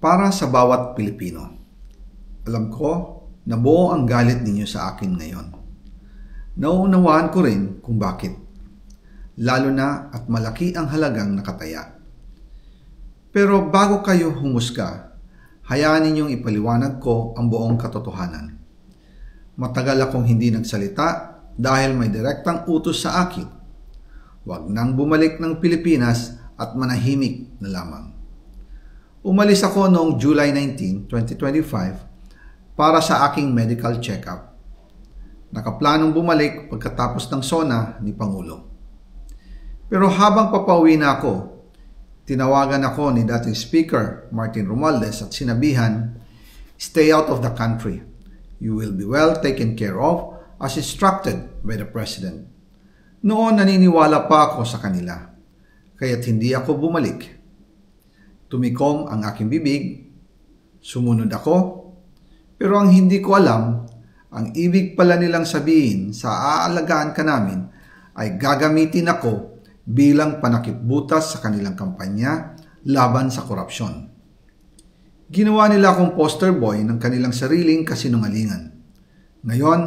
Para sa bawat Pilipino, alam ko na buo ang galit ninyo sa akin ngayon. Nauunawaan ko rin kung bakit, lalo na at malaki ang halagang nakataya. Pero bago kayo humusga, hayaan ninyong ipaliwanag ko ang buong katotohanan. Matagal akong hindi nagsalita dahil may direktang utos sa akin. Huwag nang bumalik ng Pilipinas at manahimik na lamang. Umalis ako noong July 19, 2025 para sa aking medical check-up. Nakaplanong bumalik pagkatapos ng SONA ni Pangulo. Pero habang papauwi na ako, tinawagan ako ni dating Speaker Martin Romualdez at sinabihan, "Stay out of the country. You will be well taken care of as instructed by the President." Noon naniniwala pa ako sa kanila, kaya't hindi ako bumalik. Tumikom ang aking bibig, sumunod ako, pero ang hindi ko alam, ang ibig pala nilang sabihin sa aalagaan ka namin ay gagamitin ako bilang panakipbutas sa kanilang kampanya laban sa korupsyon. Ginawa nila akong poster boy ng kanilang sariling kasinungalingan. Ngayon,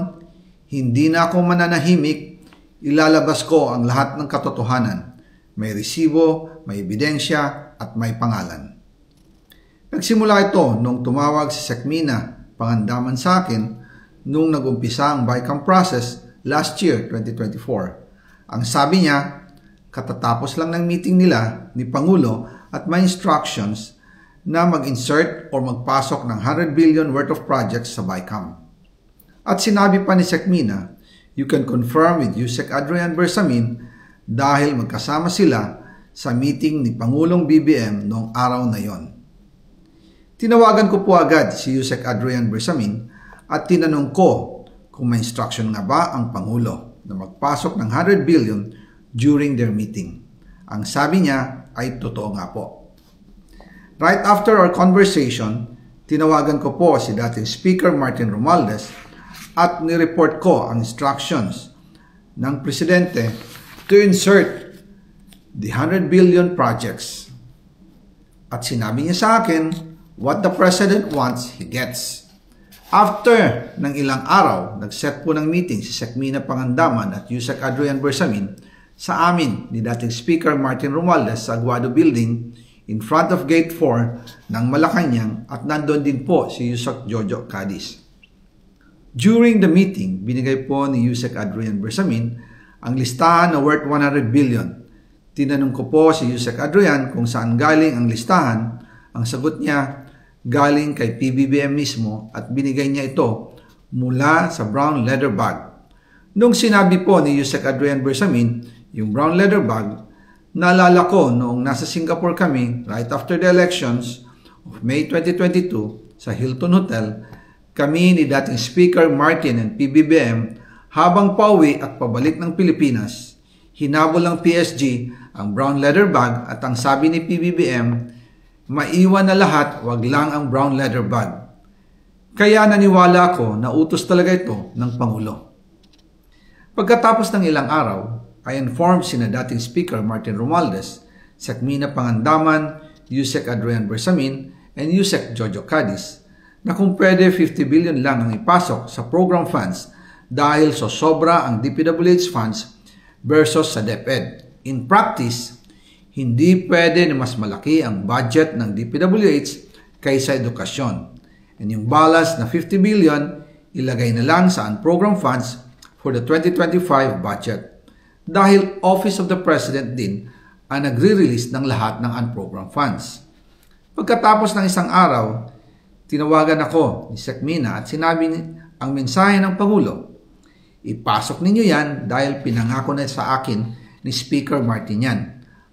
hindi na ako mananahimik, ilalabas ko ang lahat ng katotohanan. May resibo, may ebidensya, at may pangalan. Nagsimula ito nung tumawag si Sekmina Pangandaman sa akin nung nagumpisa ang BICAM process last year, 2024. Ang sabi niya, katatapos lang ng meeting nila ni Pangulo at may instructions na mag-insert or magpasok ng 100 billion worth of projects sa BICAM. At sinabi pa ni Sekmina, "You can confirm with Yusek Adrian Bersamin dahil magkasama sila sa meeting ni Pangulong BBM noong araw na yon." Tinawagan ko po agad si Yusek Adrian Bersamin at tinanong ko kung may instruction nga ba ang Pangulo na magpasok ng 100 billion during their meeting. Ang sabi niya ay totoo nga po. Right after our conversation, tinawagan ko po si dating Speaker Martin Romualdez at nireport ko ang instructions ng Presidente to insert the 100 billion projects. At sinabi niya sa akin, what the President wants, he gets. After ng ilang araw, nag-set po ng meeting si Sekmina Pangandaman at Yusek Adrian Bersamin sa amin ni dating Speaker Martin Romualdez sa Aguado Building in front of Gate 4 ng Malacanang at nandun din po si Yusek Jojo Cadiz. During the meeting, binigay po ni Yusek Adrian Bersamin ang listahan na worth 100 billion. Tinanong ko po si Yusek Adrian kung saan galing ang listahan. Ang sagot niya, galing kay PBBM mismo at binigay niya ito mula sa brown leather bag. Nung sinabi po ni Yusek Adrian Bersamin yung brown leather bag, naalala ko noong nasa Singapore kami right after the elections of May 2022 sa Hilton Hotel, kami ni dating Speaker Martin and PBBM habang pauwi at pabalik ng Pilipinas, hinabol ng PSG ang brown leather bag at ang sabi ni PBBM, maiwan na lahat, wag lang ang brown leather bag. Kaya naniwala ako na utos talaga ito ng Pangulo. Pagkatapos ng ilang araw, I informed sina dating Speaker Martin Romualdez, Sekmina Pangandaman, Yusek Adrian Bersamin, and Yusek Jojo Cadiz na kung pwede 50 billion lang ang ipasok sa program funds dahil so sobra ang DPWH funds versus sa DepEd. In practice, hindi pwede na mas malaki ang budget ng DPWH kaysa edukasyon. And yung balance na 50 billion, ilagay na lang sa unprogram funds for the 2025 budget. Dahil Office of the President din ang nagre-release ng lahat ng unprogram funds. Pagkatapos ng isang araw, tinawagan ako ni Sekmina at sinabi ang mensahe ng Pangulo, ipasok ninyo yan dahil pinangako na sa akin ni Speaker Martin yan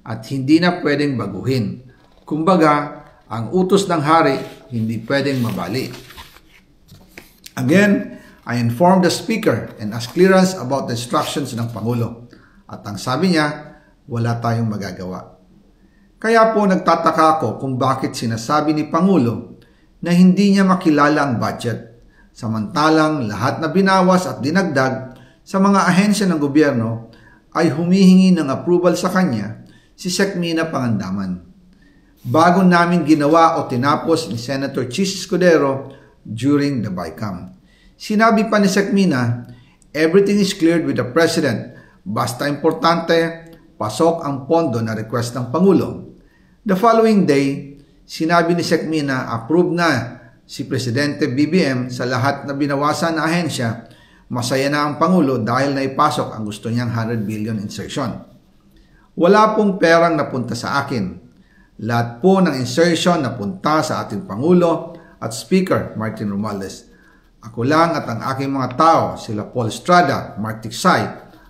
at hindi na pwedeng baguhin. Kumbaga, ang utos ng hari hindi pwedeng mabali. Again, I informed the Speaker and asked clearance about the instructions ng Pangulo. At ang sabi niya, wala tayong magagawa. Kaya po nagtataka ako kung bakit sinasabi ni Pangulo na hindi niya makilala ang budget, samantalang lahat na binawas at dinagdag sa mga ahensya ng gobyerno ay humihingi ng approval sa kanya si Sekmina Pangandaman. bago namin ginawa o tinapos ni Senator Chis Escudero during the BICAM. Sinabi pa ni Sec. Mina, everything is cleared with the President. Basta importante, pasok ang pondo na request ng Pangulo. The following day, sinabi ni Sec. Mina, approve na si Presidente BBM sa lahat na binawasan na ahensya. Masaya na ang Pangulo dahil naipasok ang gusto niyang 100 billion insertion. Wala pong perang napunta sa akin. Lahat po ng insertion napunta sa ating Pangulo at Speaker Martin Romualdez. Ako lang at ang aking mga tao, sila Paul Estrada, Mark Tiksay,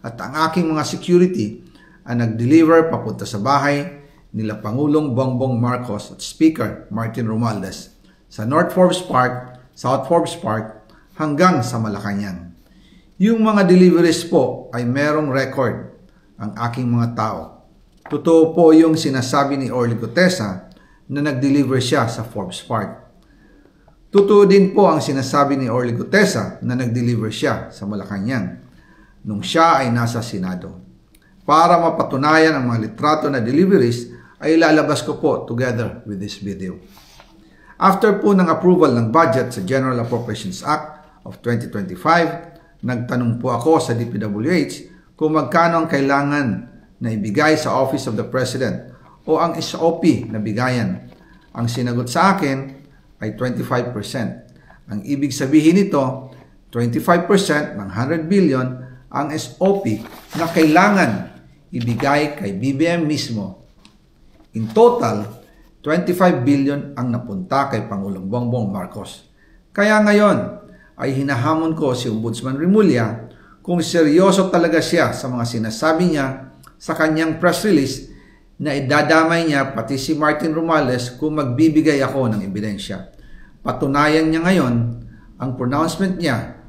at ang aking mga security ang nag-deliver papunta sa bahay nila Pangulong Bongbong Marcos at Speaker Martin Romualdez sa North Forbes Park, South Forbes Park hanggang sa Malacanang. Yung mga deliveries po ay merong record ang aking mga tao. Totoo po yung sinasabi ni Orly Gutesa na nag-deliver siya sa Forbes Park. Totoo din po ang sinasabi ni Orly Gutesa na nag-deliver siya sa Malacanang nung siya ay nasa Senado. Para mapatunayan ang mga litrato na deliveries ay ilalabas ko po together with this video. After po ng approval ng budget sa General Appropriations Act of 2025, nagtanong po ako sa DPWH kung magkano ang kailangan na ibigay sa Office of the President o ang SOP na bigayan. Ang sinagot sa akin ay 25%. Ang ibig sabihin nito, 25% ng 100 billion ang SOP na kailangan ibigay kay BBM mismo. In total, 25 billion ang napunta kay Pangulong Bongbong Marcos. Kaya ngayon ay hinahamon ko si Ombudsman Remulla kung seryoso talaga siya sa mga sinasabi niya sa kanyang press release na idadamay niya pati si Martin Romualdez kung magbibigay ako ng ebidensya. Patunayan niya ngayon ang pronouncement niya.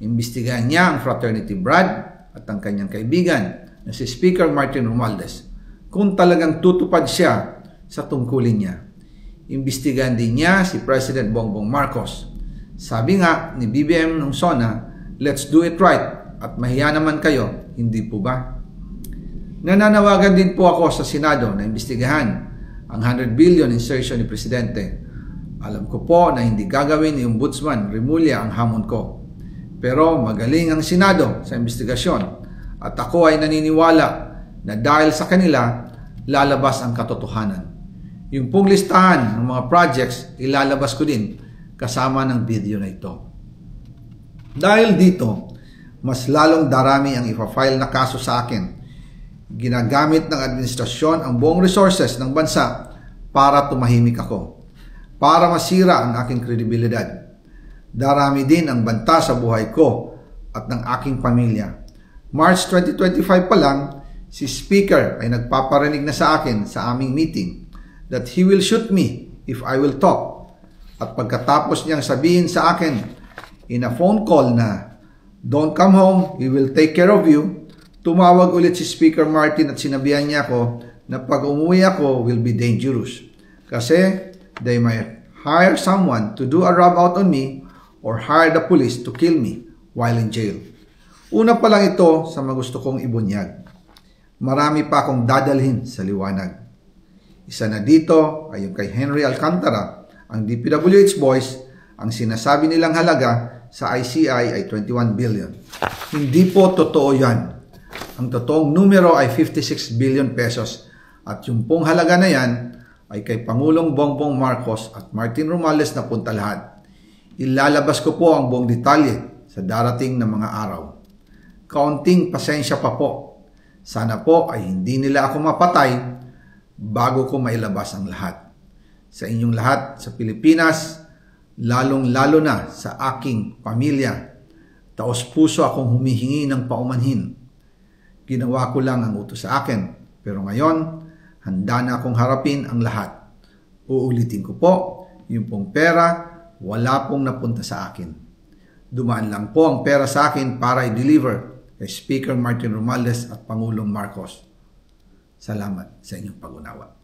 Imbestigahan niya ang Fraternity Brad at ang kanyang kaibigan na si Speaker Martin Romualdez kung talagang tutupad siya sa tungkulin niya. Imbestigahan din niya si President Bongbong Marcos. Sabi nga ni BBM nung SONA, let's do it right at mahiya naman kayo, hindi po ba? Nananawagan din po ako sa Senado na imbestigahan ang 100 billion insertion ni Presidente. Alam ko po na hindi gagawin ni Ombudsman Remulla ang hamon ko. Pero magaling ang Senado sa investigasyon at ako ay naniniwala na dahil sa kanila, lalabas ang katotohanan. Yung pong listahan ng mga projects, ilalabas ko din kasama ng video na ito. Dahil dito, mas lalong darami ang ipa-file na kaso sa akin. Ginagamit ng administrasyon ang buong resources ng bansa para tumahimik ako, para masira ang aking kredibilidad. Darami din ang banta sa buhay ko at ng aking pamilya. March 2025 pa lang, si Speaker ay nagpaparinig na sa akin sa aming meeting that he will shoot me if I will talk. At pagkatapos niyang sabihin sa akin in a phone call na don't come home, we will take care of you, tumawag ulit si Speaker Martin at sinabihan niya ako na pag umuwi ako will be dangerous. Kasi they might hire someone to do a rub out on me or hire the police to kill me while in jail. Una pa lang ito sa magusto kong ibunyag. Marami pa akong dadalhin sa liwanag. Isa na dito ay yung kay Henry Alcantara, ang DPWH boys. Ang sinasabi nilang halaga sa ICI ay 21 billion. Hindi po totoo yan. Ang totoong numero ay 56 billion pesos at yung pong halaga na yan ay kay Pangulong Bongbong Marcos at Martin Romualdez na punta lahat. Ilalabas ko po ang buong detalye sa darating na mga araw. Kaunting pasensya pa po. Sana po ay hindi nila ako mapatay bago ko mailabas ang lahat. Sa inyong lahat sa Pilipinas, lalong-lalo na sa aking pamilya, taos-puso akong humihingi ng paumanhin. Ginawa ko lang ang utos sa akin, pero ngayon, handa na akong harapin ang lahat. Uulitin ko po, yung pong pera, wala pong napunta sa akin. Dumaan lang po ang pera sa akin para i-deliver kay Speaker Martin Romualdez at Pangulong Marcos. Salamat sa inyong pag-unawa.